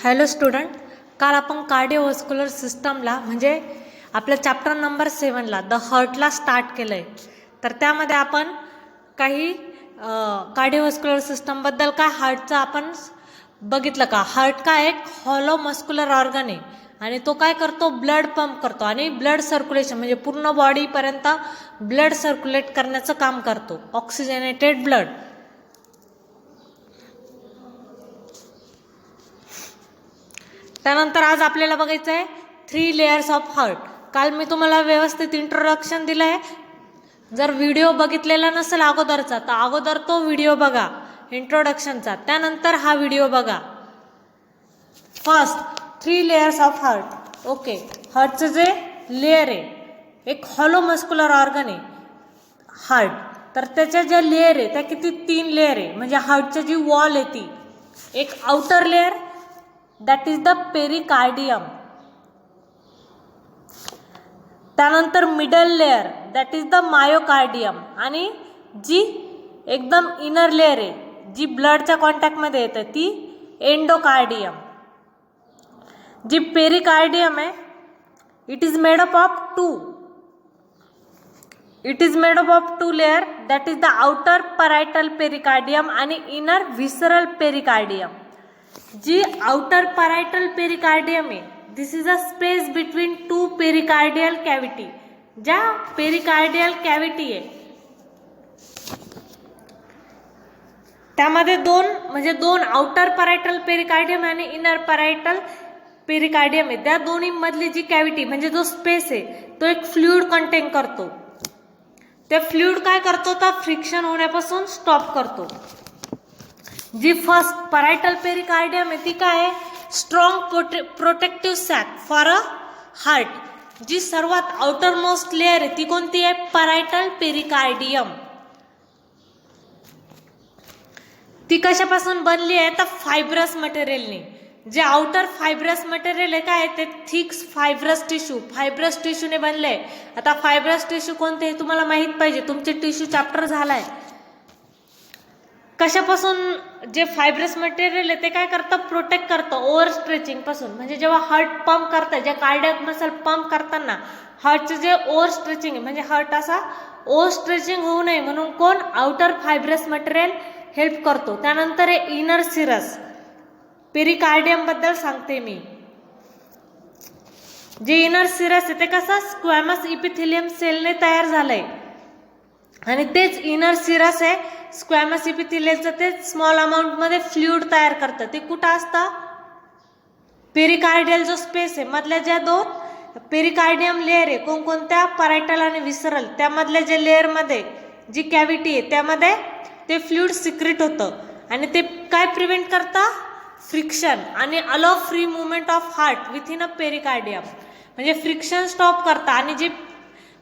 Hello student, काल आपण कार्डिओव्हास्क्युलर सिस्टमला म्हणजे आपल्या चॅप्टर नंबर 7ला द हार्टला स्टार्ट केलं आहे. तर त्यामध्ये आपण काही कार्डिओव्हास्क्युलर सिस्टमबद्दल काय हार्टचं आपण बघितलं का. हार्ट काय एक हॉलो मस्क्युलर ऑर्गन आहे आणि तो काय करतो, ब्लड पंप करतो आणि ब्लड सर्क्युलेशन म्हणजे पूर्ण बॉडीपर्यंत ब्लड सर्क्युलेट करण्याचं काम करतो, ऑक्सिजनेटेड ब्लड. त्यानंतर आज आपल्याला बघायचं आहे 3 लेयर्स ऑफ हार्ट. काल मी तुम्हाला व्यवस्थित इंट्रोडक्शन दिलं आहे. जर व्हिडिओ बघितलेला नसेल अगोदरचा तर अगोदर तो व्हिडिओ बघा इंट्रोडक्शनचा, त्यानंतर हा व्हिडिओ बघा. First 3 layers of heart. Okay, हार्टचं जे लेयर आहे एक हॉलो मस्क्युलर ऑर्गन आहे हार्ट. तर त्याच्या ज्या लेयर आहे त्या किती 3 लेयर आहे. म्हणजे हार्टची जी वॉल आहे ती एक outer layer that is the pericardium, त्यानंतर middle layer that is the myocardium आणि जी एकदम इनर लेयर आहे जी ब्लडच्या कॉन्टॅक्टमध्ये येते ती एंडोकार्डियम. जी पेरिकार्डियम आहे it is made up of two layer that is the outer parietal pericardium आणि इनर व्हिसरल पेरिकार्डियम. जी आउटर परायटल पेरिकार्डियम आहे this is a space between 2 pericardial cavity. ज्या पेरिकार्डियल कॅव्हिटी आहे त्यामध्ये दोन आउटर परायटल पेरिकार्डियम आणि inner parietal pericardium आहे. त्या दोन्ही मधली जी कॅव्हिटी म्हणजे जो स्पेस आहे तो एक फ्लुइड कंटेन करतो. ते फ्लुइड काय करतो तर फ्रिक्शन होण्यापासून स्टॉप करतो. जी फर्स्ट परायटल पेरिकार्डियम आहे ती काय आहे, strong protective sac for a heart. जी सर्वात आउटर मोस्ट लेअर आहे ती कोणती आहे, परायटल पेरिकार्डियम. ती कशापासून बनली आहे तर फायब्रस मटेरियलने. जे आउटर फायब्रस मटेरियल आहे काय ते थिक फायब्रस टिश्यूने बनले. आता फायब्रस टिश्यू कोणते हे तुम्हाला माहित पाहिजे, तुमचे टिश्यू चॅप्टर झालाय. कशापासून जे फायब्रस मटेरियल आहे ते काय करतं, प्रोटेक्ट करतं ओव्हर स्ट्रेचिंग पासून. म्हणजे जेव्हा हार्ट पंप करतं, जे कार्डियक मसल पंप करताना हार्टचं जे ओव्हर स्ट्रेचिंग आहे म्हणजे हार्ट असा ओव्हर स्ट्रेचिंग होऊ नये म्हणून कोण आउटर फायब्रस मटेरियल हेल्प करतो. त्यानंतर हे इनर सिरस पेरिकार्डियम बद्दल सांगते मी. जे इनर सिरस आहे ते कसं स्क्वॅमस इपिथेलियम सेलने तयार झालंय आणि तेच इनर सिरस आहे स्क्वॅमस इपिथेलियमचं ते स्मॉल अमाऊंट मध्ये फ्लुइड तयार करतं. ते कुठं असतं, पेरिकार्डियल जो स्पेस आहे मधल्या ज्या 2 पेरिकार्डियम लेअर आहे कोणकोणत्या, परायटल आणि व्हिसरल, त्यामधल्या ज्या लेअर मध्ये जी कॅव्हिटी आहे त्यामध्ये ते फ्लुइड सिक्रेट होतं आणि ते काय प्रिव्हेंट करतं, फ्रिक्शन आणि अलो free movement of heart within a pericardium. म्हणजे फ्रिक्शन स्टॉप करता आणि जी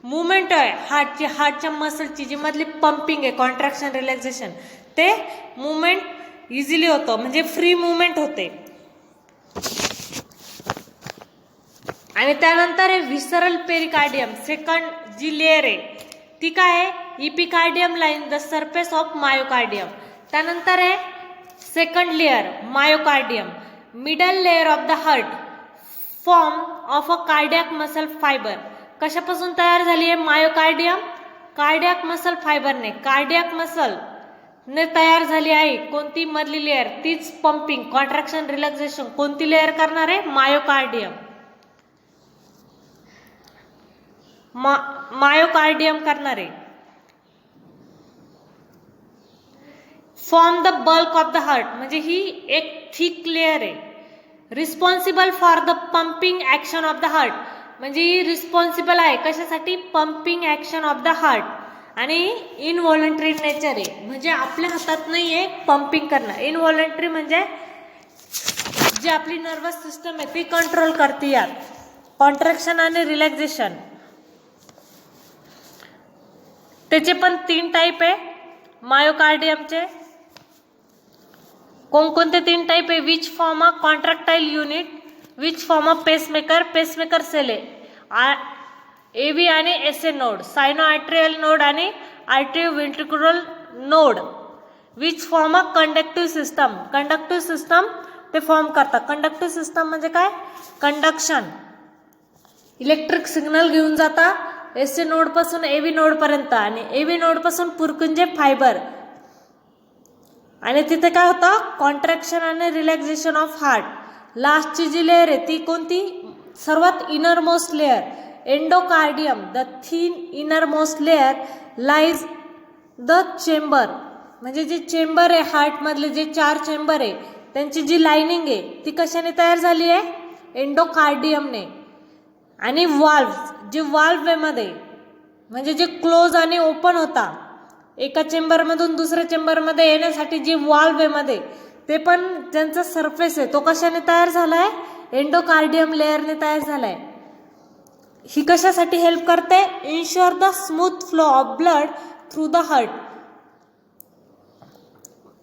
मुवमेंट आहे हार्टच्या मसलची जी मधली पंपिंग आहे कॉन्ट्रॅक्शन रिलॅक्सेशन ते मुवमेंट इझिली होतं म्हणजे फ्री मुवमेंट होते. आणि त्यानंतर हे व्हिसरल पेरिकार्डियम सेकंड जी लेअर आहे ती काय आहे, epicardium line the surface of myocardium. त्यानंतर आहे second layer myocardium. Middle layer of the heart form of a cardiac muscle fibre. कशापासून तयार झाली आहे मायोकार्डियम, कार्डियक मसल फायबरने. कार्डियक मसल ने तयार झाली आहे कोणती मधली लेअर, तीच पंपिंग कॉन्ट्रॅक्शन रिलॅक्सेशन कोणती लेअर करणार आहे, मायोकार्डियम. मायोकार्डियम करणार आहे. Form the bulk of the heart म्हणजे ही एक थिक लेअर आहे. Responsible for the pumping action of the heart म्हणजे ही रिस्पॉन्सिबल आहे कशासाठी, pumping action of the heart. आणि इनव्हॉलंटरी नेचर आहे म्हणजे आपल्या हातात नाही आहे पंपिंग करणं. इनव्हॉलंटरी म्हणजे जी आपली नर्वस सिस्टम आहे ती कंट्रोल करते यात कॉन्ट्रॅक्शन आणि रिलॅक्सेशन. त्याचे पण 3 टाईप आहे मायोकार्डियमचे. कोणकोणते 3 टाईप आहे, which form a contractile unit, which form of pacemaker cell आहे, एव्ही आणि SA node, sino atrial node आणि atrio ventricular node. Which form a conductive system ते फॉर्म करतात. कंडक्टिव्ह सिस्टम म्हणजे काय? कंडक्शन. इलेक्ट्रिक सिग्नल घेऊन जाता एससी नोड पासून एव्ही नोड पर्यंत आणि एव्ही नोड पासून पुरकुंजे फायबर आणि तिथे काय होतं? कॉन्ट्रॅक्शन आणि रिलॅक्सेशन ऑफ हार्ट. लास्टची जी लेअर आहे ती कोणती? सर्वात inner most layer endocardium. The thin inner most layer lies the chamber. म्हणजे जे चेंबर आहे हार्ट मधले जे 4 चेंबर आहे त्यांची जी लाइनिंग आहे ती कशाने तयार झाली आहे? एंडोकार्डियमने. आणि वाल्व, जे वाल्व मध्ये म्हणजे जे क्लोज आणि ओपन होता एका चेंबर मधून दुसऱ्या चेंबर मध्ये येण्यासाठी जी वाल्व मध्ये ते पण ज्यांचा सरफेस आहे तो कशाने तयार झालाय? एंडोकार्डियम लेअरने तयार झालाय. ही कशासाठी हेल्प करते? Ensure the smooth flow of blood through the heart.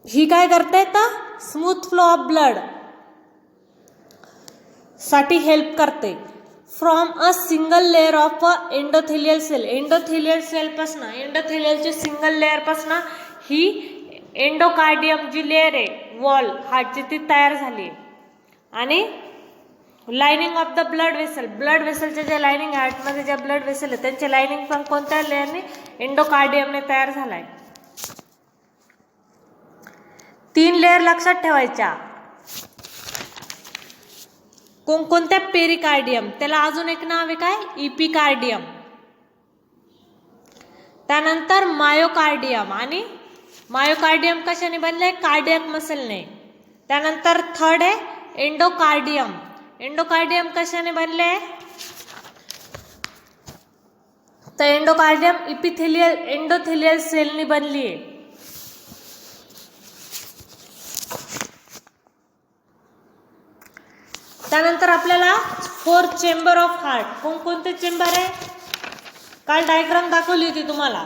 ही काय करते? तर स्मूथ फ्लो ऑफ ब्लड साठी हेल्प करते. From a single layer of a endothelial cell. Endothelial cell पासून एंडोथेलियलची सिंगल लेअर पासून ही एंडोकार्डियम जी लेअर आहे वॉल हार्टची ती तयार झाली. आणि lining of the blood vessel. Blood वेसलचे जे लाइनिंग हार्टमध्ये ज्या ब्लड वेसल आहे त्यांचे लाइनिंग पण कोणत्या लेअरने? एंडोकार्डियमने तयार झालाय. 3 लेअर लक्षात ठेवायच्या. कोणकोणत्या? पेरिकार्डियम. त्याला अजून एक नाव आहे काय? इपिकार्डियम. त्यानंतर मायोकार्डियम. आणि मायोकार्डियम कशाने बनले? कार्डियक मसलने. त्यानंतर थर्ड आहे एंडोकार्डियम. एंडोकार्डियम कशाने बनले? तर एंडोकार्डियम इपिथेलियल एंडोथेलियल सेलनी बनली आहे. त्यानंतर आपल्याला 4 चेंबर ऑफ हार्ट. कोणकोणते चेंबर आहे? काल डायग्राम दाखवली होती तुम्हाला.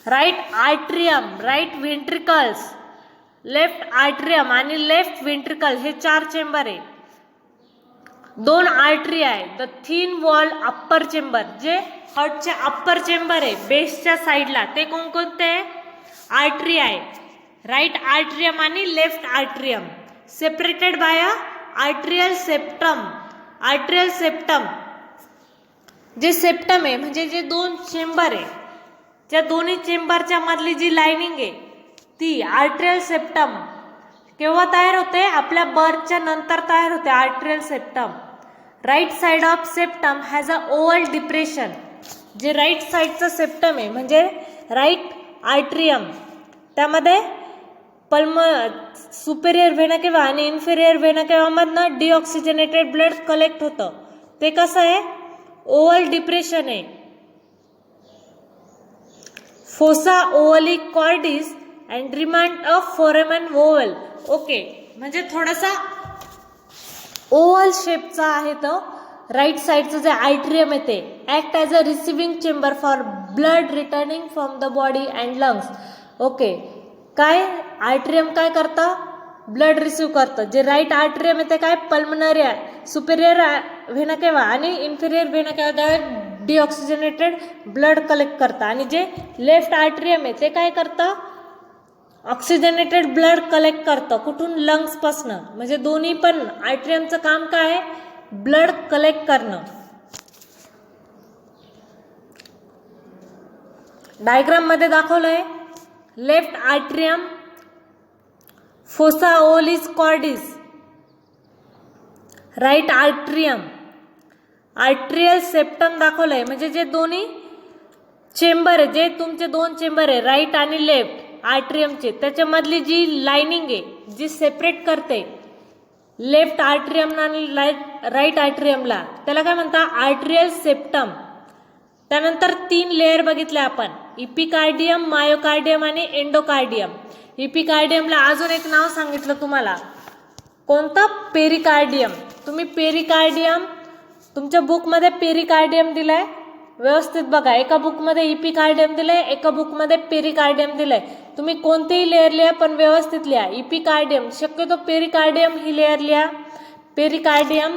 Right atrium, right ventricles, left atrium आणि लेफ्ट व्हेंट्रिकल हे 4 चेंबर आहे. 2 आर्टरी आहे. The thin wall upper chamber, जे हार्टचे अप्पर चेंबर आहे बेसच्या साईडला, ते कोणकोणते? आर्टरी आहे. राईट आर्ट्रियम आणि left atrium separated by a atrial septum. Atrial septum जे सेप्टम आहे म्हणजे जे 2 चेंबर आहे त्या दोन्ही चेंबरच्या मधली जी लाइनिंग आहे ती आर्ट्रियल सेप्टम केव्हा तयार होते? आपल्या बर्थच्या नंतर तयार होते atrial septum. Right side of septum has a oval depression. जे राईट साइडचं सेप्टम आहे म्हणजे राईट आर्ट्रियम त्यामध्ये सुपेरियर व्हेना केव्हा आणि इन्फेरियर व्हेना केव्हा मधनं डिऑक्सिजनेटेड ब्लड कलेक्ट होतं. ते कसं आहे? ओव्हल डिप्रेशन आहे. Fossa ovalis cordis and remnant of foramen ovale. Okay, म्हणजे थोडासा ओव्हल शेपचा आहे तो. राईट साइडचं जे आर्ट्रियम आहे ते act as a receiving chamber for blood returning from the body and lungs. Okay, काय आर्ट्रियम काय करतं? ब्लड रिसिव्ह करतं. जे राईट आर्ट्रियम आहे ते काय? पल्मनरी सुपेरियर व्हेना केव्हा आणि इन्फेरियर व्हेना केव्हा डिऑक्सिजनेटेड ब्लड कलेक्ट करतं. आणि जे लेफ्ट आर्ट्रियम आहे ते काय करतं? ऑक्सिजनेटेड ब्लड कलेक्ट करतं. कुठून? लंग्स पासनं. म्हणजे दोन्ही पण आर्ट्रियमचं काम काय आहे? ब्लड कलेक्ट करणं. डायग्राम मध्ये दाखवलंय. Left atrium, fossa ovalis cordis, right atrium, atrial septum दाखवलंय. म्हणजे जे दोन्ही चेंबर आहे, जे तुमचे 2 चेंबर आहे राईट आणि लेफ्ट आर्ट्रियमचे, त्याच्यामधली जी लाइनिंग आहे जी सेपरेट करते लेफ्ट आर्ट्रियम आणि राईट आर्ट्रियमला, त्याला काय म्हणतात? Atrial septum. त्यानंतर 3 लेअर बघितले आपण, इपिकार्डियम, मायोकार्डियम आणि एंडोकार्डियम. इपिकार्डियमला अजून एक नाव सांगितलं तुम्हाला, कोणतं? पेरिकार्डियम. तुम्ही पेरिकार्डियम तुमच्या बुकमध्ये पेरिकार्डियम दिलंय, व्यवस्थित बघा. एका बुकमध्ये इपिकार्डियम दिलंय, एका बुकमध्ये पेरिकार्डियम दिलंय. तुम्ही कोणतेही लेअर लिहा पण व्यवस्थित लिहा. इपिकार्डियम, शक्यतो पेरिकार्डियम ही लेअर लिहा. पेरिकार्डियम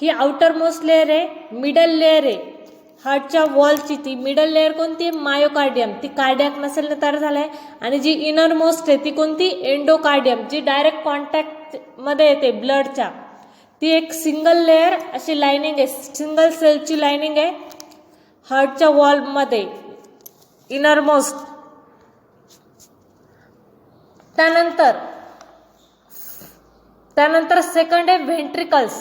ही आउटर मोस्ट लेअर आहे, मिडल लेअर आहे हार्टच्या वॉलची. ती मिडल लेअर कोणती आहे? मायोकार्डियम, ती कार्डियक मसलने तयार झालाय. आणि जी इनर मोस्ट आहे ती कोणती? एंडोकार्डियम, जी डायरेक्ट कॉन्टॅक्ट मध्ये येते ब्लडच्या, ती एक सिंगल लेअर अशी लाइनिंग आहे, सिंगल सेलची लाइनिंग आहे हार्टच्या वॉलमध्ये इनरमोस्ट. त्यानंतर सेकंड आहे व्हेंट्रिकल्स.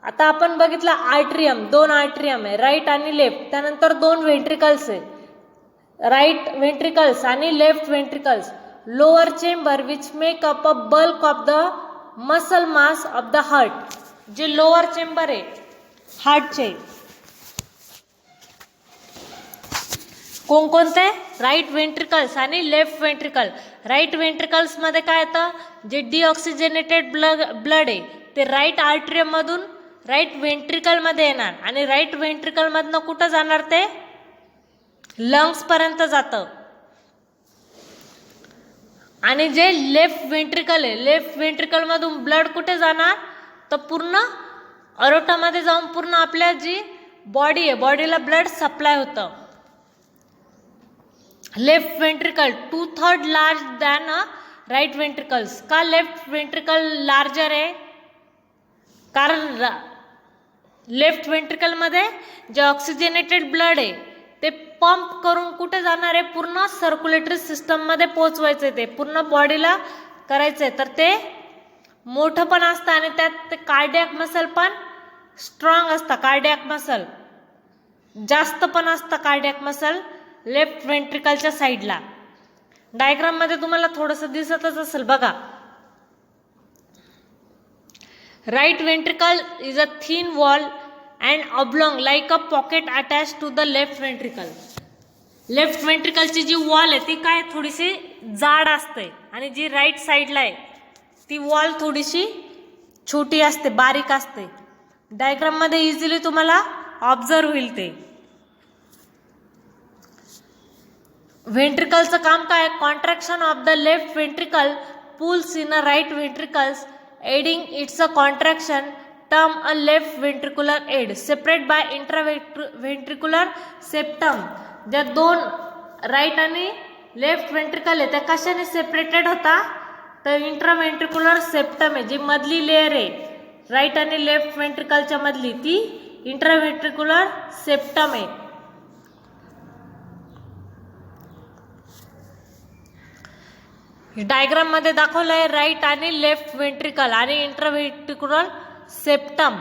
आता आपण बघितलं आर्ट्रियम, 2 आर्ट्रियम आहे राईट आणि लेफ्ट. त्यानंतर 2 व्हेंट्रिकल्स आहे, राईट व्हेंट्रिकल्स आणि left ventricles. Lower chamber which make up a bulk of the muscle mass of the heart. जे लोअर चेंबर आहे हार्टचे कोणकोणते? राईट व्हेंट्रिकल्स आणि लेफ्ट व्हेंट्रिकल. राईट व्हेंट्रिकल्स मध्ये काय येतं? जे डिऑक्सिजनेटेड ब्लड आहे ते राईट आर्ट्रियम मधून राईट व्हेंट्रिकल मध्ये येणार आणि राईट व्हेंट्रिकल मधनं कुठं जाणार? ते लंग्स पर्यंत जातं. आणि जे लेफ्ट व्हेंट्रिकल आहे, लेफ्ट व्हेंट्रिकल मधून ब्लड कुठे जाणार? तर पूर्ण अरोटामध्ये जाऊन पूर्ण आपल्या जी बॉडी आहे बॉडीला ब्लड सप्लाय होतं. Left ventricle 2/3 large than a right ventricles. का लेफ्ट व्हेंट्रिकल लार्जर आहे? कारण लेफ्ट व्हेंट्रिकल मध्ये जे ऑक्सिजनेटेड ब्लड आहे ते पंप करून कुठे जाणार आहे? पूर्ण सर्क्युलेटरी सिस्टम मध्ये पोहोचवायचं आहे, ते पूर्ण बॉडीला करायचंय. तर ते मोठं पण असतं आणि त्यात ते कार्डियाक मसल पण स्ट्रॉंग असतं. कार्डियाक मसल जास्त पण असतं, कार्डियाक मसल लेफ्ट व्हेंट्रिकलच्या साईडला. डायग्राम मध्ये तुम्हाला थोडंसं दिसतच असेल बघा. Right ventricle is a thin wall and oblong like a pocket attach to the left ventricle. Left व्हेंट्रिकलची जी वॉल आहे ती काय थोडीशी जाड असते आणि जी राईट साईडला आहे ती वॉल थोडीशी छोटी असते, बारीक असते. डायग्राम मध्ये इझिली तुम्हाला ऑब्झर्व होईल ते. व्हेंट्रिकलचं काम काय? Contraction of the left ventricle pulls in a right ventricles adding its a contraction term a left ventricular aid separate by intraventricular septum. ज्या 2 राईट आणि लेफ्ट व्हेंट्रिकल आहे त्या कशाने सेपरेटेड होता? तर इंट्राव्हेंट्रिक्युलर सेप्टम आहे, जी मधली लेअर आहे राईट आणि लेफ्ट व्हेंट्रिकलच्या मधली, ती इंट्राव्हेंट्रिक्युलर सेप्टम आहे. डायग्राम मध्ये दाखवलंय राईट आणि लेफ्ट व्हेंट्रिकल आणि इंट्राव्हेंट्रिक्युलर सेप्टम.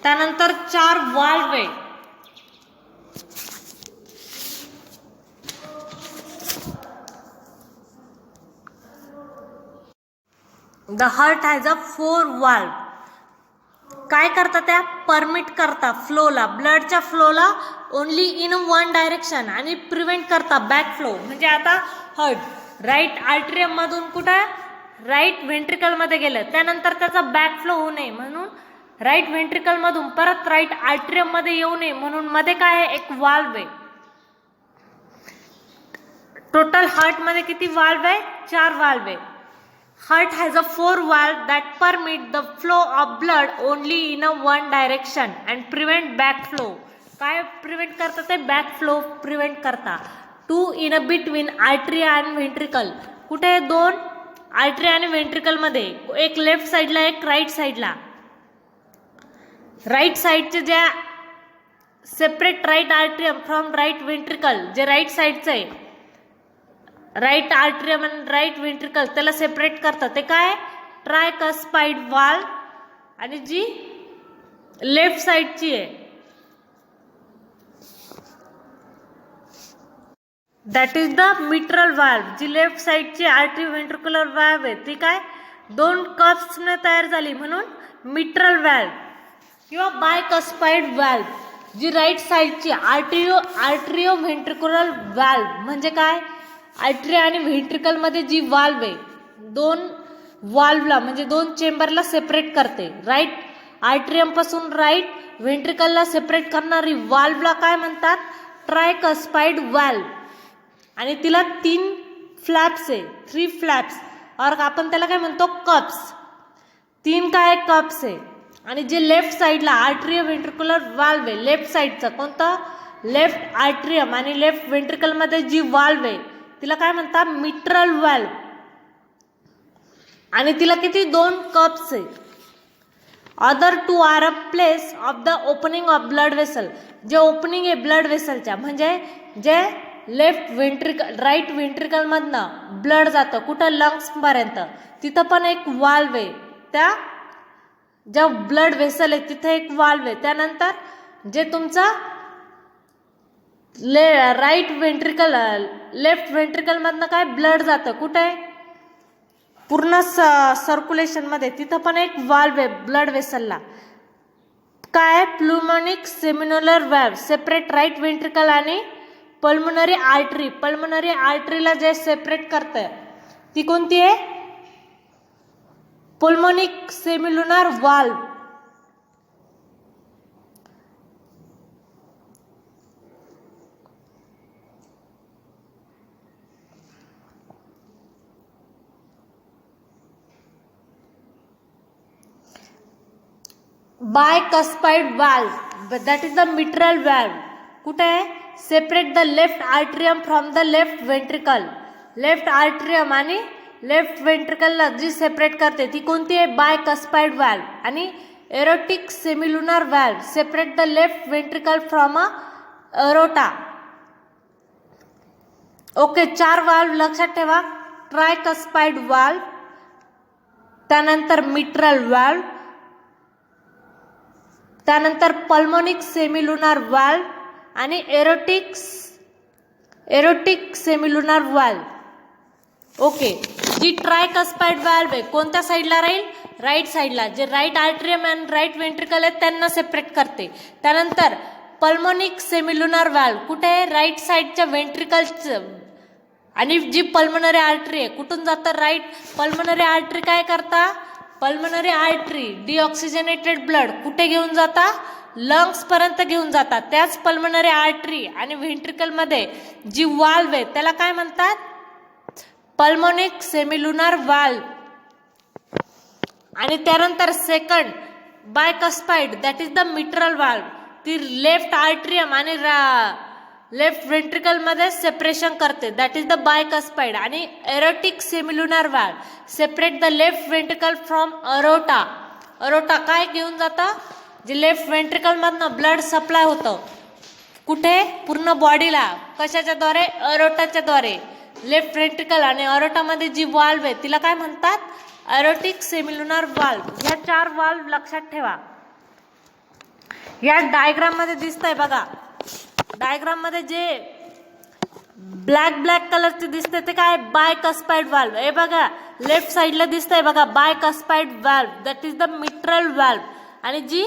त्यानंतर 4 वाल्व आहे. The heart has a 4 valve. काय करतात? त्या परमिट करता फ्लोला, ब्लडच्या फ्लोला ओनली इन 1 डायरेक्शन आणि प्रिव्हेंट करता बॅक फ्लो. म्हणजे आता हार्ट राईट आर्ट्रियम मधून कुठे? राईट व्हेंट्रिकल मध्ये गेलं, त्यानंतर त्याचा बॅक फ्लो होऊ नये म्हणून राईट व्हेंट्रिकल मधून परत राईट आर्ट्रियम मध्ये येऊ नये म्हणून मध्ये काय आहे? एक वाल्व आहे. टोटल हार्ट मध्ये किती वाल्व आहे? 4 वाल्व आहे. Heart has a 4 valve that permit the flow of blood only in a 1 direction and prevent back flow. काय प्रिव्हेंट करता? ते बॅक फ्लो प्रिव्हेंट करता. 2 in a between arteria and ventricle. कुठे? 2 artery आणि ventricle मध्ये, एक left साइडला एक राईट साइडला. राईट साइडचे ज्या separate right atrium from right ventricle, जे राईट साइडचं आहे राईट आर्ट्रियम आणि राईट व्हेंट्रिकल त्याला सेपरेट करतात. ते काय? Tricuspid valve. आणि जी लेफ्ट साइडची आहे that is the mitral valve. जी लेफ्ट साइडची आर्टरी व्हेंट्रिक्युलर वाल्व आहे ती काय? 2 कप्सने तयार झाली म्हणून मिट्रल वाल्व किंवा बायकस्पाइड वाल्व. जी राईट साइडची आर्टरिओ व्हेंट्रिक्युलर वाल्व म्हणजे काय? आर्टरी आणि व्हेंट्रिकल मध्ये जी वाल्व आहे 2 वाल्वला म्हणजे 2 चेंबरला सेपरेट करते. राईट आर्ट्रियम पासून राईट व्हेंट्रिकलला सेपरेट करणारी वाल्वला काय म्हणतात? ट्रायकस्पाइड वाल्व. आणि तिला 3 फ्लॅप्स आहे, 3 फ्लॅप्स और आपण त्याला काय म्हणतो? कप्स. 3 काय कप्स आहे आणि जे लेफ्ट साईडला आर्ट्रियो व्हेंट्रिक्युलर वाल्व आहे लेफ्ट साईडचं कोणतं लेफ्ट आर्ट्रियम आणि लेफ्ट व्हेंट्रिकल मध्ये जी वाल्व आहे तिला काय म्हणतात मिट्रल वाल्व आणि तिला किती 2 कप्स आहे. Other 2 are a place of the opening of blood vessel. जे ओपनिंग आहे ब्लड वेसलच्या म्हणजे जे लेफ्ट व्हेंट्रिकल राईट व्हेंट्रिकल मधनं ब्लड जातं कुठं लंग्स पर्यंत तिथं पण एक वाल्व आहे. त्या ज्या ब्लड वेसल आहे तिथे एक वाल्व आहे. त्यानंतर जे तुमचा राईट व्हेंट्रिकल लेफ्ट व्हेंट्रिकल मधनं काय ब्लड जातं कुठे पूर्ण सर्क्युलेशन मध्ये तिथं पण एक वाल्व आहे ब्लड वेसलला. काय pulmonic semilunar valve separate right ventricle आणि पल्मोनरी आर्टरी. पल्मोनरी आर्टरीला जे सेपरेट करतं ती कोणती आहे pulmonic semilunar valve. bicuspid valve that is the mitral valve कुठे आहे separate the left atrium from the left ventricle. Left atrium आणि लेफ्ट व्हेंट्रिकलला जी सेपरेट करते ती कोणती आहे bicuspid valve. आणि aortic semilunar valve separate the left ventricle from a aorta. Okay 4 valve लक्षात ठेवा ट्रायकस्पाइड वाल्व त्यानंतर मिट्रल वाल्व त्यानंतर पल्मोनिक सेमिलुनार वाल्व आणि एरोटिक सेमिलुनार वाल्व. ओके जी ट्रायकस्पाइड वाल्व आहे कोणत्या साईडला राहील राईट साईडला. जे राईट आर्ट्रियम आणि राईट व्हेंट्रिकल आहेत त्यांना सेपरेट करते. त्यानंतर पल्मोनिक सेमिलुनार वाल्व कुठे आहे राईट साईडच्या व्हेंट्रिकलचं आणि जी पल्मोनरी आर्टरी आहे कुठून जातं राईट. पल्मोनरी आर्टरी काय करता पल्मोनरी आर्टरी डिऑक्सिजनेटेड ब्लड कुठे घेऊन जाता लंग्स पर्यंत घेऊन जातात. त्याच पल्मोनरी आर्टरी आणि व्हेंट्रिकल मध्ये जी वाल्व आहे त्याला काय म्हणतात पल्मोनिक सेमिलुनार वाल्व. आणि त्यानंतर second bicuspid that is the mitral valve. ती लेफ्ट आर्ट्रियम आणि लेफ्ट व्हेंट्रिकल मध्ये सेपरेशन करते दॅट इज द बायकस्पाइड. आणि aortic semilunar valve separate the left ventricle from aorta. Aorta काय घेऊन जाता जे लेफ्ट व्हेंट्रिकल मधनं ब्लड सप्लाय होतं कुठे पूर्ण बॉडीला कशाच्या द्वारे अरोटाच्या द्वारे. लेफ्ट व्हेंट्रिकल आणि अरोटामध्ये जी वाल्व आहे तिला काय म्हणतात एरोटिक सेमिलुनार वाल्व. ह्या 4 वाल्व लक्षात ठेवा. या डायग्राम मध्ये दिसतंय बघा. डायग्राम मध्ये जे ब्लॅक कलरचे दिसते ते काय बायकस्पाइड वाल्व. हे बघा लेफ्ट साईडला दिसतंय बघा bicuspid valve that is the mitral valve. आणि जी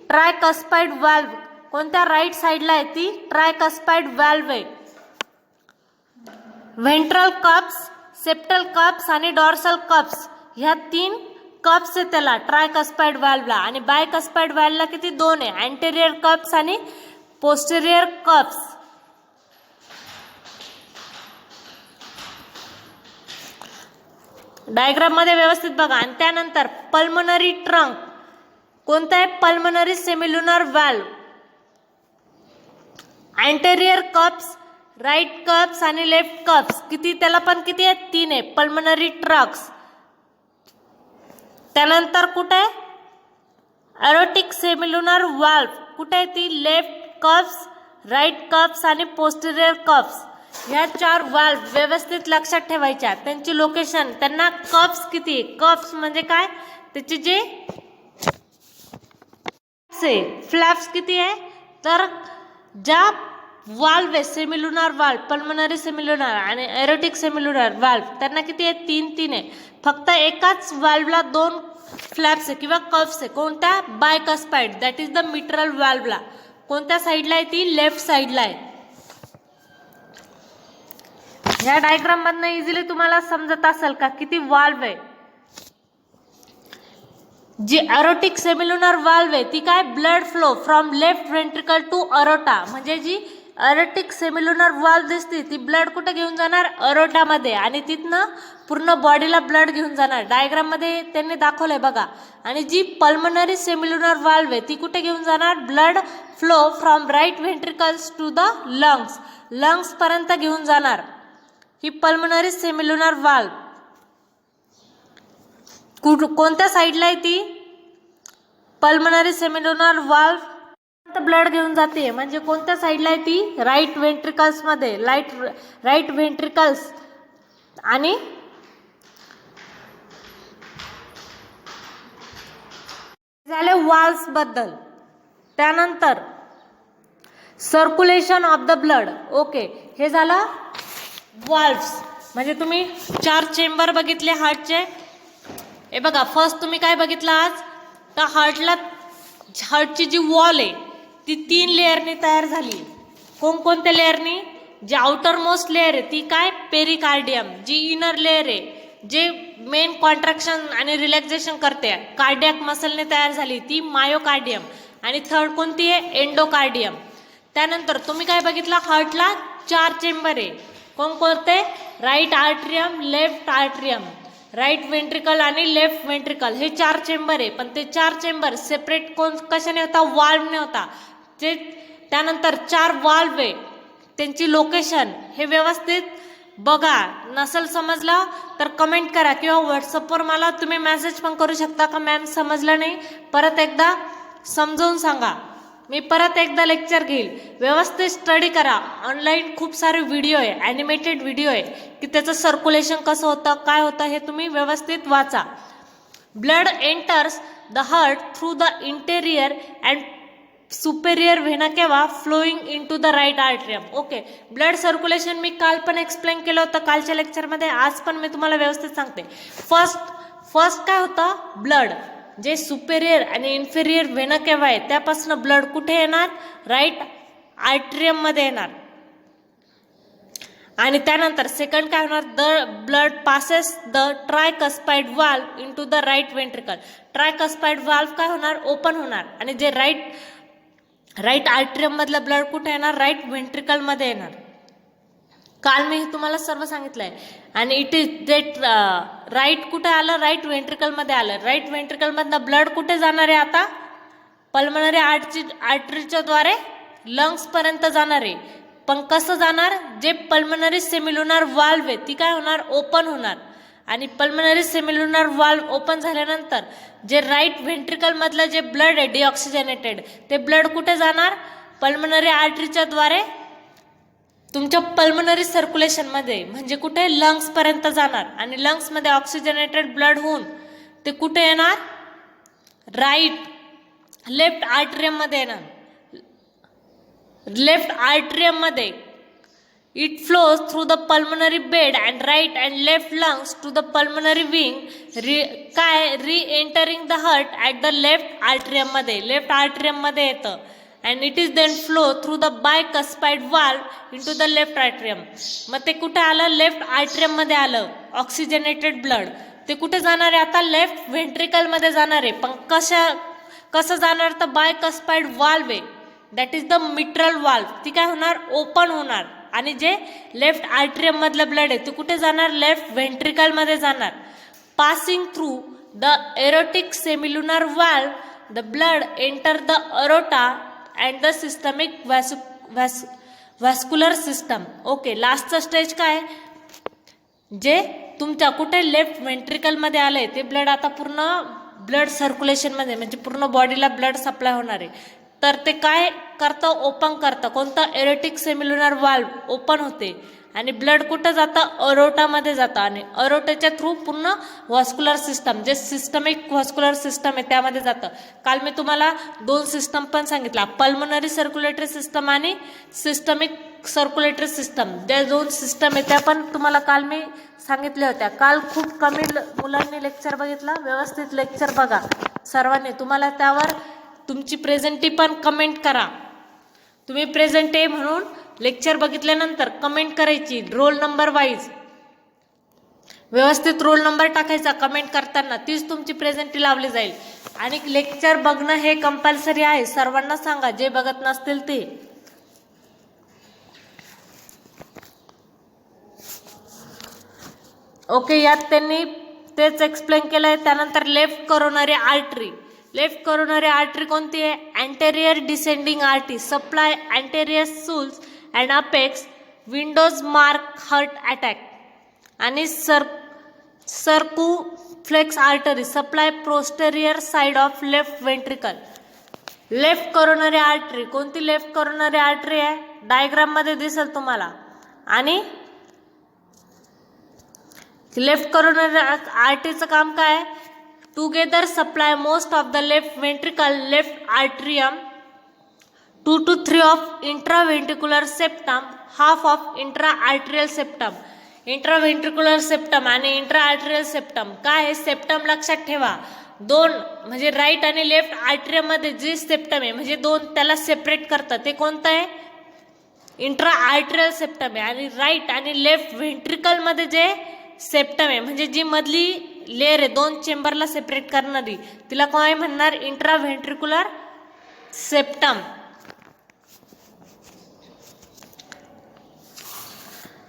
ट्रायकस्पाइड वाल्व कोणत्या राईट साईडला आहे ती ट्रायकस्पाइड वाल्व आहे. व्हेंट्रल कप्स सेप्टल कप्स आणि डॉर्सल कप्स ह्या 3 कप्स आहे त्याला ट्रायकस्पाइड वाल्वला. आणि बायकस्पाइड वाल्वला किती 2 आहे अँटेरियर कप्स आणि पोस्टेरियर कप्स. डायग्राम मध्ये व्यवस्थित बघा. आणि त्यानंतर पल्मोनरी ट्रंक कोणता आहे pulmonary semilunar valve. Anterior cusps right cusps आणि लेफ्ट कप्स किती त्याला पण किती आहेत 3 आहे पल्मोनरी ट्रंक्स. त्यानंतर कुठे एरोटिक सेमिलुनार वाल्व कुठे आहे ती लेफ्ट कप्स राईट कप्स आणि पोस्टेरियर कप्स. ह्या 4 वाल्व व्यवस्थित लक्षात ठेवायच्या. त्यांची लोकेशन त्यांना कप्स किती कप्स म्हणजे काय त्याचे जे फ्लॅप्स किती आहे तर ज्या वाल्व आहे सेमिलुनार वाल्व पल्मोनरी सेमिलुनार आणि एरोटिक सेमिलुनार वाल्व त्यांना किती आहे 3 आहे. फक्त एकाच वाल्वला 2 फ्लॅप्स आहे किंवा कप्स आहे कोणत्या बायकस्पाइड दॅट इज द मिट्रल वाल्वला. कोणत्या साईडला आहे ती लेफ्ट साईडला आहे. ह्या डायग्राम मधनं इझिली तुम्हाला समजत असेल का किती वाल्व आहे. जी एरोटिक सेमिलुनार वाल्व आहे ती काय blood flow from left ventricle to aorta म्हणजे जी एरोटिक सेमिल्युनर वाल्व दिसते ती ब्लड कुठे घेऊन जाणार, अरोटामध्ये, आणि तिथनं पूर्ण बॉडीला ब्लड घेऊन जाणार. डायग्राम मध्ये त्यांनी दाखवलंय बघा. आणि जी पल्मनरी सेमिल्युनर वाल्व आहे ती कुठे घेऊन जाणार, blood flow from right ventricles to the lungs, lungs पर्यंत घेऊन जाणार ही पल्मनरी सेमिल्युनर वाल्व. कोणत्या साईडला आहे ती पल्मनरी सेमिल्युनर वाल्व, ब्लड घेऊन जाते म्हणजे कोणत्या साईडला आहे ती, राईट व्हेंट्रिकल्स मध्ये, राईट व्हेंट्रिकल्स. आणि झाले वाल्व्स बद्दल. त्यानंतर circulation of the blood. Okay, हे झालं वाल्व्स. म्हणजे तुम्ही 4 चेंबर बघितले हार्टचे. हे बघा, फर्स्ट तुम्ही काय बघितलं आज, तर हार्टची जी वॉल आहे ती 3 लेअरनी तयार झाली. कोणकोणत्या लेअरनी, जी आउटर मोस्ट लेअर आहे ती काय, पेरिकार्डियम. जी इनर लेअर आहे जे मेन कॉन्ट्रॅक्शन आणि रिलॅक्सेशन करते कार्डियक मसलने तयार झाली ती मायोकार्डियम. आणि थर्ड कोणती आहे, एंडोकार्डियम. त्यानंतर तुम्ही काय बघितलं, हार्टला 4 चेंबर आहे. कोणकोणते, right atrium, left atrium, right ventricle आणि लेफ्ट व्हेंट्रिकल, हे 4 चेंबर आहे. पण ते 4 चेंबर सेपरेट कशाने होता, वाल्वने होता. ते त्यानंतर 4 वाल्व आहे, त्यांची लोकेशन हे व्यवस्थित बघा. नसेल समजलं तर कमेंट करा किंवा व्हॉट्सअपवर मला तुम्ही मेसेज पण करू शकता का मॅम समजलं नाही, परत एकदा समजावून सांगा. मी परत एकदा लेक्चर घेईल. व्यवस्थित स्टडी करा. ऑनलाईन खूप सारे व्हिडिओ आहे, ॲनिमेटेड व्हिडिओ आहे की त्याचं सर्क्युलेशन कसं होतं, काय होतं हे तुम्ही व्यवस्थित वाचा. Blood enters the heart through the interior and superior vena cava flowing in to the right atrium. Okay, blood circulation मी काल पण एक्सप्लेन केलं होतं कालच्या लेक्चरमध्ये. आज पण मी तुम्हाला व्यवस्थित सांगते. फर्स्ट काय होतं, ब्लड जे सुपेरियर आणि इन्फेरियर व्हेना केव्हा आहे त्यापासून ब्लड कुठे येणार, राईट आर्ट्रियम मध्ये येणार. आणि त्यानंतर सेकंड काय होणार, the blood passes the tricuspid valve in to the right ventricle. Tricuspid valve काय होणार, ओपन होणार. आणि जे राईट आर्ट्रियम मधलं ब्लड कुठे येणार, राईट व्हेंट्रिकल मध्ये येणार. काल मी तुम्हाला सर्व सांगितलंय. आणि इट इज देट राईट कुठे आलं, राईट व्हेंट्रिकल मध्ये आलं. राईट व्हेंट्रिकल मधलं ब्लड कुठे जाणार आहे आता, पल्मनरी आर्टरीच्या द्वारे लंग्स पर्यंत जाणार आहे. पण कसं जाणार, जे पल्मनरी सेमिल्युनर वाल्व आहे ती काय होणार, ओपन होणार. आणि पल्मनरी सेमिल्युनर वाल्व ओपन झाल्यानंतर जे राईट व्हेंट्रिकल मधलं जे ब्लड आहे डिऑक्सिजनेटेड, ते ब्लड कुठे जाणार, पल्मनरी आर्टरीच्या द्वारे तुमच्या पल्मनरी सर्क्युलेशन मध्ये, म्हणजे कुठे, लंग्स पर्यंत जाणार. आणि लंग्स मध्ये ऑक्सिजनेटेड ब्लड होऊन ते कुठे येणार, लेफ्ट आर्ट्रियम मध्ये येणार. लेफ्ट आर्ट्रियम मध्ये it flows through the pulmonary bed and right and left lungs to the pulmonary vein, re entering the heart at the left atrium मध्ये, लेफ्ट आर्ट्रियम मध्ये येतं. And it is then flow through the bicuspid valve in to the left atrium. मग ते कुठे आलं, left atrium मध्ये आलं oxygenated blood. ते कुठे जाणार आहे आता, लेफ्ट व्हेंट्रिकल मध्ये जाणार आहे. पण कसं जाणार, तर बायकस्पाइड वाल्व आहे, that is the mitral valve, ती काय होणार, ओपन होणार. आणि जे लेफ्ट आर्ट्रियम मधलं ब्लड आहे ते कुठे जाणार, लेफ्ट व्हेंट्रिकल मध्ये जाणार. Passing through the aortic semilunar valve the blood enter the aorta and the systemic vascular system. Okay, लास्टचं स्टेज काय, जे तुमच्या कुठे लेफ्ट व्हेंट्रिकल मध्ये आलंय ते ब्लड आता पूर्ण ब्लड सर्क्युलेशन मध्ये, म्हणजे पूर्ण बॉडीला ब्लड सप्लाय होणार आहे. तर ते काय करतं, ओपन करतं. कोणतं, एरोटिक सेमिल्युनर वाल्व ओपन होते आणि ब्लड कुठं जातं, अरोटामध्ये जातं. आणि अरोटाच्या थ्रू पूर्ण व्हॉस्क्युलर सिस्टम, जे सिस्टमिक व्हॉस्क्युलर सिस्टम आहे त्यामध्ये जातं. काल मी तुम्हाला 2 सिस्टम पण सांगितला, पल्मनरी सर्क्युलेटरी सिस्टम आणि सिस्टमिक सर्क्युलेटरी सिस्टम. ज्या 2 सिस्टम आहे त्या पण तुम्हाला काल मी सांगितल्या होत्या. काल खूप कमी मुलांनी लेक्चर बघितला. व्यवस्थित लेक्चर बघा सर्वांनी. तुम्हाला त्यावर तुमची प्रेझेंटी पण कमेंट करा. तुम्ही प्रेझेंट आहे म्हणून लेक्चर बघितल्यानंतर कमेंट करायची रोल नंबर वाईज. व्यवस्थित रोल नंबर टाकायचा कमेंट करताना, तीच तुमची प्रेझेंटी लावली जाईल. आणि लेक्चर बघणं हे कंपल्सरी आहे. सर्वांना सांगा जे बघत नसतील ते. ओके, यात त्यांनी तेच एक्सप्लेन केलंय. त्यानंतर left coronary artery. Left coronary artery कोणती आहे? Anterior descending artery supply anterior sulcus and apex windows mark heart attack. आणि circumflex artery supply posterior side of left ventricle. Left coronary artery कोणती? Left coronary artery आहे, diagram मध्ये दिसेल तुम्हाला. आणि left coronary आर्टरीचं काम काय आहे? Together supply most of the left ventricle, left atrium, 2 to 3 of intraventricular septum, half of intra atrial septum. Intraventricular septum आणि इंट्रा आर्ट्रियल सेप्टम काय आहे? सेप्टम लक्षात ठेवा, दोन म्हणजे राईट आणि लेफ्ट आर्ट्रियम मध्ये जे सेप्टम आहे म्हणजे दोन त्याला सेपरेट करतात, ते कोणतं आहे? इंट्रा आर्ट्रियल सेप्टम आहे. आणि राईट आणि लेफ्ट व्हेंट्रिकल मध्ये जे सेप्टम आहे म्हणजे जी मधली लेअर आहे दोन चेंबरला सेपरेट करणारी, तिला काय म्हणणार? Intra ventricular septum.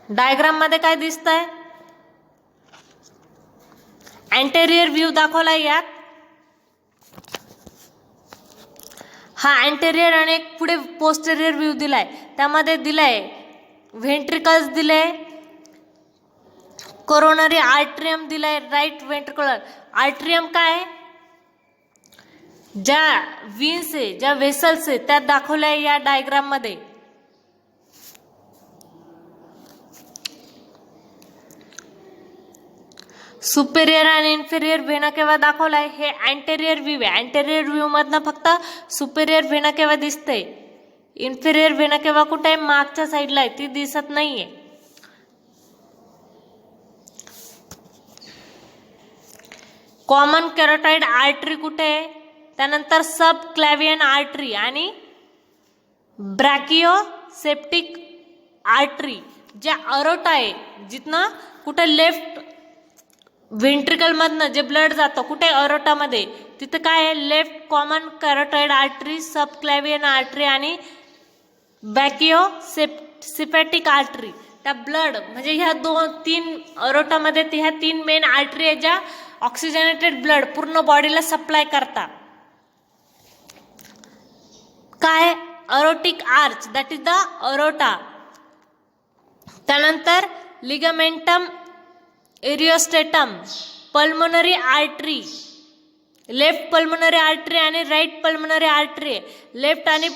डायग्राम मध्ये काय दिसतंय? अँटेरियर व्ह्यू दाखवलाय यात. हा अँटेरियर आणि एक पुढे पोस्टेरियर व्ह्यू दिलाय. त्यामध्ये दिलाय व्हेंट्रिकल्स दिले, कोरोनरी आर्ट्रियम दिलाय, राईट व्हेंट्रिक्युलर आर्ट्रियम काय? ज्या व्हीन्स आहे, ज्या व्हेसल्स आहे त्या दाखवल्या या डायग्राम मध्ये. सुपेरियर आणि इन्फेरियर व्हेना केव्हा दाखवलाय? हे अँटेरियर व्ह्यू आहे. अँटेरियर व्ह्यू मधनं फक्त सुपेरियर व्हेना केव्हा दिसते, इन्फेरियर व्हेना केव्हा कुठे आहे? मागच्या साईडला आहे, ती दिसत नाहीये. कॉमन कॅरोटाइड आर्टरी कुठे आहे? त्यानंतर सब क्लॅव्हियन आर्टरी आणि ब्रॅकिओसेप्टिक आर्टरी, ज्या अरोटा आहे जिथनं कुठे लेफ्ट व्हेंट्रिकल मधनं जे ब्लड जातं कुठे? अरोटामध्ये. तिथं काय आहे? लेफ्ट कॉमन कॅरोटाइड आर्टरी, सब क्लॅव्हियन आर्टरी आणि ब्रॅकिओसेप्टिक आर्टरी. त्या ब्लड म्हणजे ह्या तीन अरोटामध्ये ह्या तीन मेन आर्टरी आहे ज्या ऑक्सिजनेटेड ब्लड पूर्ण बॉडीला सप्लाय करतात. काय? Aortic arch, that is the aorta. त्यानंतर लिगामेंटम एरिओस्टेटम, pulmonary artery, left pulmonary artery आणि राईट पल्मोनरी आर्टरी. लेफ्ट आणि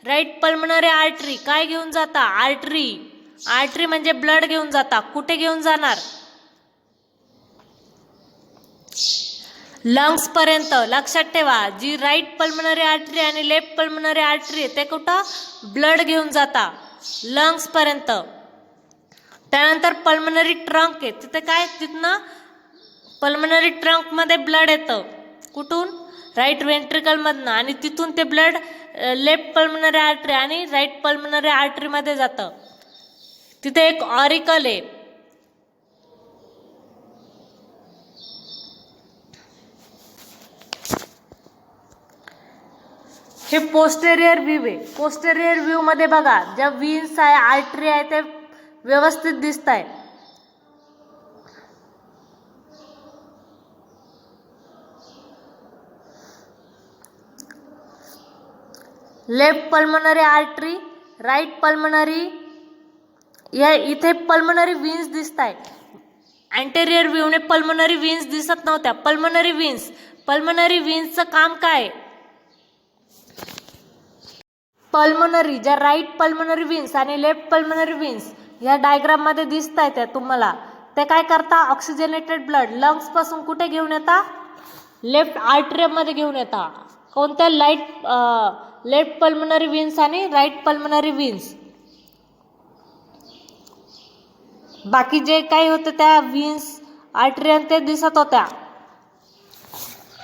राईट पल्मोनरी आर्टरी काय घेऊन जाता? आर्टरी. आर्टरी म्हणजे ब्लड घेऊन जाता. कुठे घेऊन जाणार? लंग्स पर्यंत. लक्षात ठेवा, जी राईट पल्मोनरी आर्टरी आणि लेफ्ट पल्मोनरी आर्टरी ते कुठं? ब्लड घेऊन जाता लंग्स पर्यंत. त्यानंतर पल्मोनरी ट्रंक आहे, तिथे काय? तिथनं पल्मोनरी ट्रंक मध्ये ब्लड येतं. कुठून? राईट व्हेंट्रिकल मधनं. आणि तिथून ते ब्लड लेफ्ट पल्मोनरी आर्टरी आणि राईट पल्मोनरी आर्टरी मध्ये जातं. तिथे एक ऑरिकल आहे. हे पोस्टेरियर व्ह्यू आहे. पोस्टेरियर व्ह्यू मध्ये बघा, ज्या व्हीन्स आहे, आर्टरी आहे ते व्यवस्थित दिसत आहे. Left pulmonary artery, right pulmonary, या इथे पल्मोनरी व्हीन्स दिसत आहे. अँटेरियर व्ह्यूने पल्मोनरी व्हीन्स दिसत नव्हत्या. पल्मोनरी व्हीन्सचं काम काय? पल्मोनरी, ज्या राईट पल्मोनरी व्हीन्स आणि लेफ्ट पल्मोनरी व्हीन्स या डायग्राम मध्ये दिसत आहेत त्या तुम्हाला, ते काय करता? ऑक्सिजनेटेड ब्लड लंग्स पासून कुठे घेऊन येता? लेफ्ट आर्टरियम मध्ये घेऊन येता. कोणत्या? लेफ्ट पल्मोनरी व्हीन्स आणि राईट पल्मोनरी व्हीन्स. बाकी जे काही होतं त्या व्हीन्स आर्टरियन ते दिसत होत्या.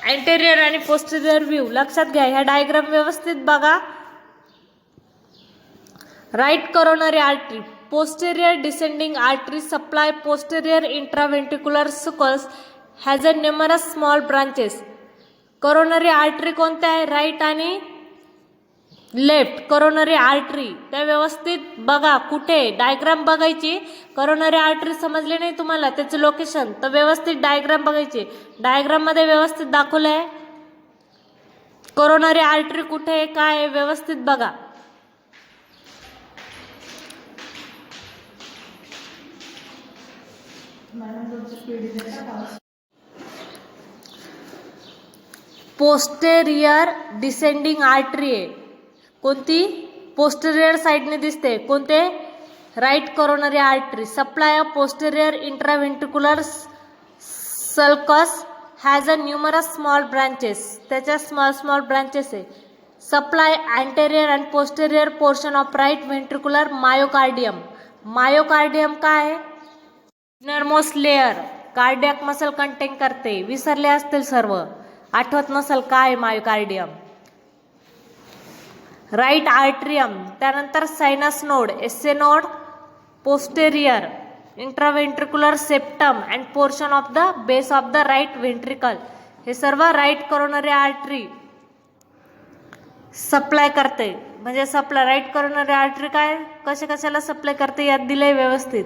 अँटेरियर आणि पोस्टेरियर व्ह्यू लक्षात घ्या. ह्या डायग्राम व्यवस्थित बघा. Right coronary artery, posterior descending artery supply posterior intraventricular suckers has a numerous small branches. coronary artery कोणते आहे? राईट आणि लेफ्ट करोनरी आर्टरी, त्या व्यवस्थित बघा. कुठे डायग्राम बघायची. करोनरी आर्टरी समजली नाही तुम्हाला त्याचं लोकेशन, तर व्यवस्थित डायग्राम बघायची. डायग्राम मध्ये व्यवस्थित दाखवलं आहे करोनरी आर्टरी कुठे आहे, काय आहे, व्यवस्थित बघा. पोस्टेरियर डिसेंडिंग आर्टरी आहे. कोणती? पोस्टेरियर साइडने दिसते. कोणते? Right coronary artery. Supply of posterior intraventricular sulcus has a numerous small branches. त्याच्या स्मॉल ब्रांचेस आहे. Supply anterior and posterior portion of right ventricular myocardium. Myocardium काय आहे? Innermost layer. Cardiac muscle contain करते. विसरले असतील सर्व, आठवत नसेल काय मायोकार्डियम. Right atrium. त्यानंतर sinus node, SA node, posterior, intraventricular septum and portion of the base of the right ventricle. हे सर्व राईट करोनरी आर्टरी सप्लाय करते. म्हणजे सप्लाय राईट करोनरी आर्टरी काय कशाला सप्लाय करते यात दिलंय व्यवस्थित.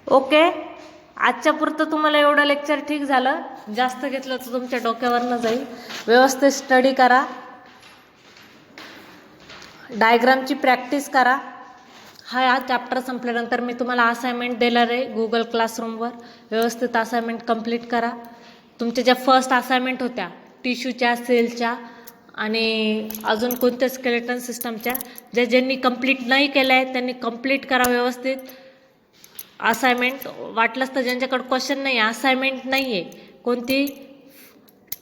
ओके, आजच्या पुरतं तुम्हाला एवढं लेक्चर ठीक झालं. जास्त घेतलं तर तुमच्या डोक्यावरनं जाईल. व्यवस्थित स्टडी करा, डायग्रामची प्रॅक्टिस करा. हा चॅप्टर संपल्यानंतर मी तुम्हाला असाइनमेंट देणार आहे गुगल क्लासरूमवर. व्यवस्थित असाइनमेंट कंप्लीट करा. तुमच्या ज्या फर्स्ट असाइनमेंट होत्या टिश्यूच्या, सेलच्या आणि अजून कोणत्या स्केलेटन सिस्टमच्या, ज्यांनी कंप्लीट नाही केल्या आहेत त्यांनी कंप्लीट करा व्यवस्थित असाइनमेंट. वाटलंच तर ज्यांच्याकडे क्वेश्चन नाही, असाइनमेंट नाही आहे कोणती,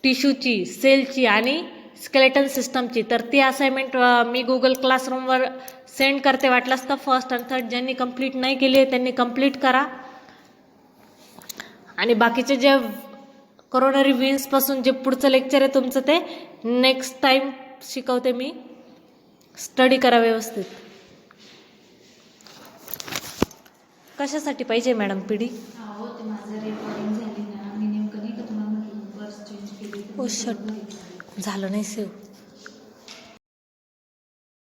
टिश्यूची, सेलची आणि स्केलेटन सिस्टमची, तर ती असाइनमेंट मी गुगल क्लासरूमवर सेंड करते. वाटलंच तर फर्स्ट आणि थर्ड ज्यांनी कंप्लीट नाही केली आहे त्यांनी कंप्लीट करा. आणि बाकीचे जे करोनरी व्हेन्सपासून जे पुढचं लेक्चर आहे तुमचं ते नेक्स्ट टाइम शिकवते मी. स्टडी करा व्यवस्थित. कशासाठी पाहिजे मॅडम पिढी? ओ शट, झालं नाही सेव.